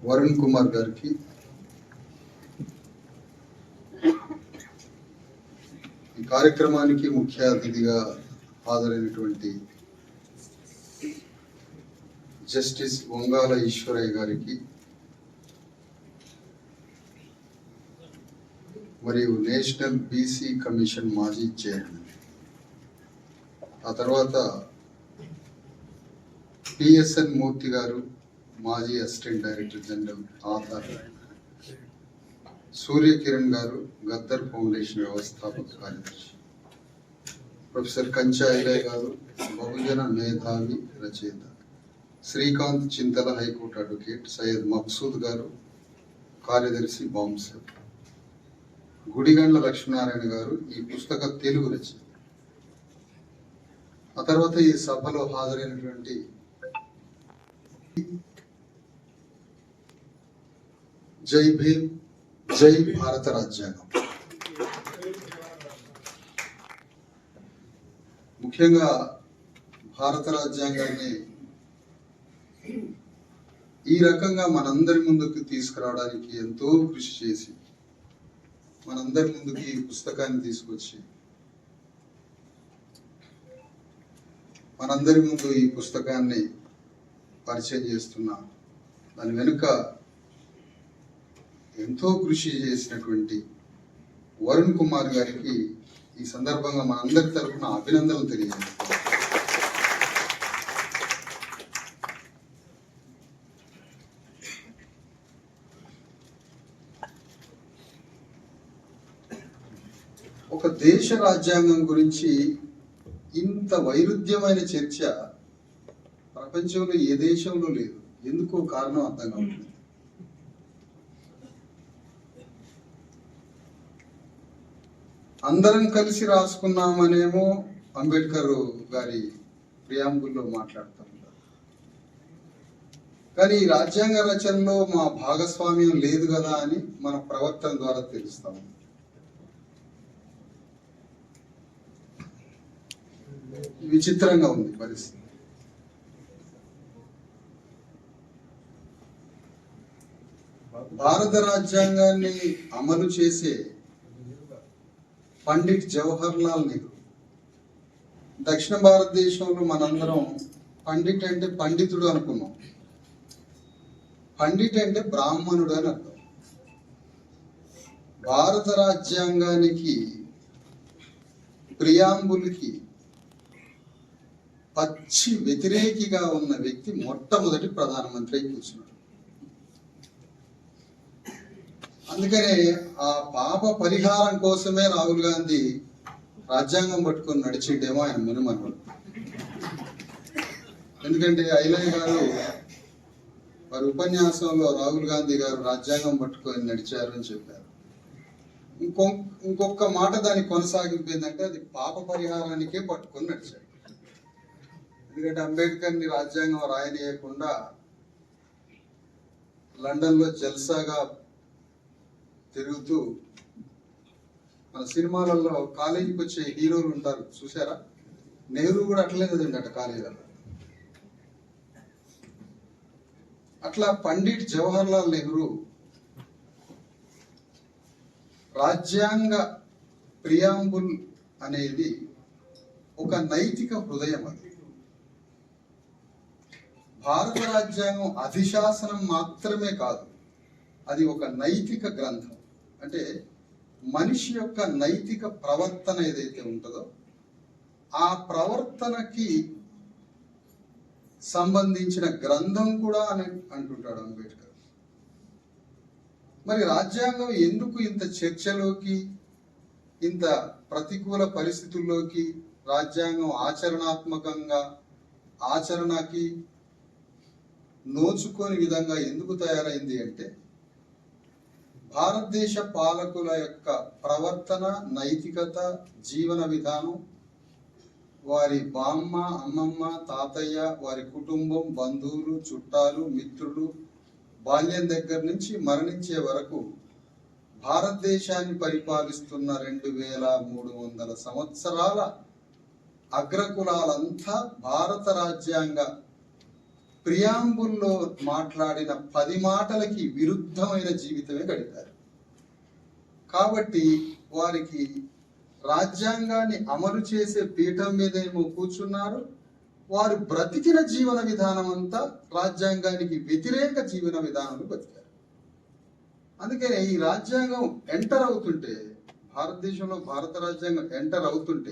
వరుణ్ కుమార్ గారికి, ఈ కార్యక్రమానికి ముఖ్య అతిథిగా హాజరైనటువంటి జస్టిస్ వంగాల ఈశ్వరయ్య గారికి మరియు నేషనల్ బీసీ కమిషన్ మాజీ చైర్మన్, ఆ తర్వాత పిఎస్ఎన్ మూర్తి గారు మాజీ అసిస్టెంట్ డైరెక్టర్ జనరల్ ఆధార్, సూర్య కిరణ్ గారు గద్దర్ ఫౌండేషన్ వ్యవస్థాపక కార్యదర్శి, ప్రొఫెసర్ కంచా ఐలయ్య గారు బహుజన మేధావి రచయిత, శ్రీకాంత్ చింతల హైకోర్టు అడ్వకేట్, సయ్యద్ మక్సూద్ గారు కార్యదర్శి బాంసర్, గుడిగండ్ల లక్ష్మీనారాయణ గారు ఈ పుస్తక తెలుగు రచయిత. ఆ తర్వాత ఈ సభలో హాజరైనటువంటి జై భీమ్, జై భారత రాజ్యాంగం. ముఖ్యంగా భారత రాజ్యాంగాన్ని ఈ రకంగా మనందరి ముందుకు తీసుకురావడానికి ఎంతో కృషి చేసి మనందరి ముందుకి ఈ పుస్తకాన్ని తీసుకొచ్చి మనందరి ముందు ఈ పుస్తకాన్ని పరిచయం చేస్తున్నా దాని వెనుక ఎంతో కృషి చేసినటువంటి వరుణ్ కుమార్ గారికి ఈ సందర్భంగా మనందరి తరఫున అభినందనలు తెలియజేస్తాం. ఒక దేశ రాజ్యాంగం గురించి ఇంత వైరుధ్యమైన చర్చ ప్రపంచంలో ఏ దేశంలో లేదు. ఎందుకో కారణం అర్థం కావట్లేదు. అందరం కలిసి రాసుకున్నామనేమో అంబేద్కర్ గారి ప్రియాంబుల్లో మాట్లాడుతూ ఉంటారు, కానీ ఈ రాజ్యాంగ రచనలో మా భాగస్వామ్యం లేదు కదా అని మన ప్రవర్తన ద్వారా తెలుస్తాము. విచిత్రంగా ఉంది పరిస్థితి. భారత రాజ్యాంగాన్ని అమలు చేసే పండిట్ జవహర్ లాల్ నెహ్రూ. దక్షిణ భారతదేశంలో మనందరం పండిట్ అంటే పండితుడు అనుకున్నాం. పండిట్ అంటే బ్రాహ్మణుడు అని అర్థం. భారత రాజ్యాంగానికి ప్రియాంబుల్కి పచ్చి వ్యతిరేకిగా ఉన్న వ్యక్తి మొట్టమొదటి ప్రధానమంత్రి అయి కూర్చున్నాడు. అందుకనే ఆ పాప పరిహారం కోసమే రాహుల్ గాంధీ రాజ్యాంగం పట్టుకొని నడిచిండేమో ఆయన మునుమనుడు. ఎందుకంటే ఐలయ్య గారు వారి ఉపన్యాసంలో రాహుల్ గాంధీ గారు రాజ్యాంగం పట్టుకొని నడిచారు అని చెప్పారు. ఇంకొక మాట దానికి కొనసాగింపు ఏంటంటే అది పాప పరిహారానికే పట్టుకొని నడిచాడు. ఎందుకంటే అంబేద్కర్ని రాజ్యాంగం రాయనీయకుండా లండన్లో జల్సాగా తిరుగుతూ, మన సినిమాలలో కాలేజీకి వచ్చే హీరోలు ఉంటారు చూసారా, నెహ్రూ కూడా అట్లనే చదివిండి అట కాలేజీలలో. అట్లా పండిట్ జవహర్ లాల్ నెహ్రూ రాజ్యాంగ ప్రియాంబుల్ అనేది ఒక నైతిక హృదయం. అది భారత రాజ్యాంగం అధిశాసనం మాత్రమే కాదు, అది ఒక నైతిక గ్రంథం. అంటే మనిషి యొక్క నైతిక ప్రవర్తన ఏదైతే ఉంటుందో ఆ ప్రవర్తనకి సంబంధించిన గ్రంథం కూడా అని అంటుంటాడు అంబేద్కర్. మరి రాజ్యాంగం ఎందుకు ఇంత చర్చలోకి, ఇంత ప్రతికూల పరిస్థితుల్లోకి రాజ్యాంగం ఆచరణాత్మకంగా ఆచరణకి నోచుకోని విధంగా ఎందుకు తయారైంది అంటే భారతదేశ పాలకుల యొక్క ప్రవర్తన, నైతికత, జీవన విధానం, వారి బామ్మ, అమ్మమ్మ, తాతయ్య, వారి కుటుంబం, బంధువులు, చుట్టాలు, మిత్రులు, బాల్యం దగ్గర నుంచి మరణించే వరకు భారతదేశాన్ని పరిపాలిస్తున్న 2300 సంవత్సరాల అగ్రకులాలంతా భారత రాజ్యాంగ ప్రియాంబుల్లో మాట్లాడిన 10 మాటలకి విరుద్ధమైన జీవితమే గడిపారు. కాబట్టి వారికి రాజ్యాంగాన్ని అమలు చేసే పీఠం మీద ఏమో కూర్చున్నారు, వారు బ్రతికిన జీవన విధానం అంతా రాజ్యాంగానికి వ్యతిరేక జీవన విధానాలు బతికారు. అందుకనే ఈ రాజ్యాంగం ఎంటర్ అవుతుంటే, భారతదేశంలో భారత రాజ్యాంగం ఎంటర్ అవుతుంటే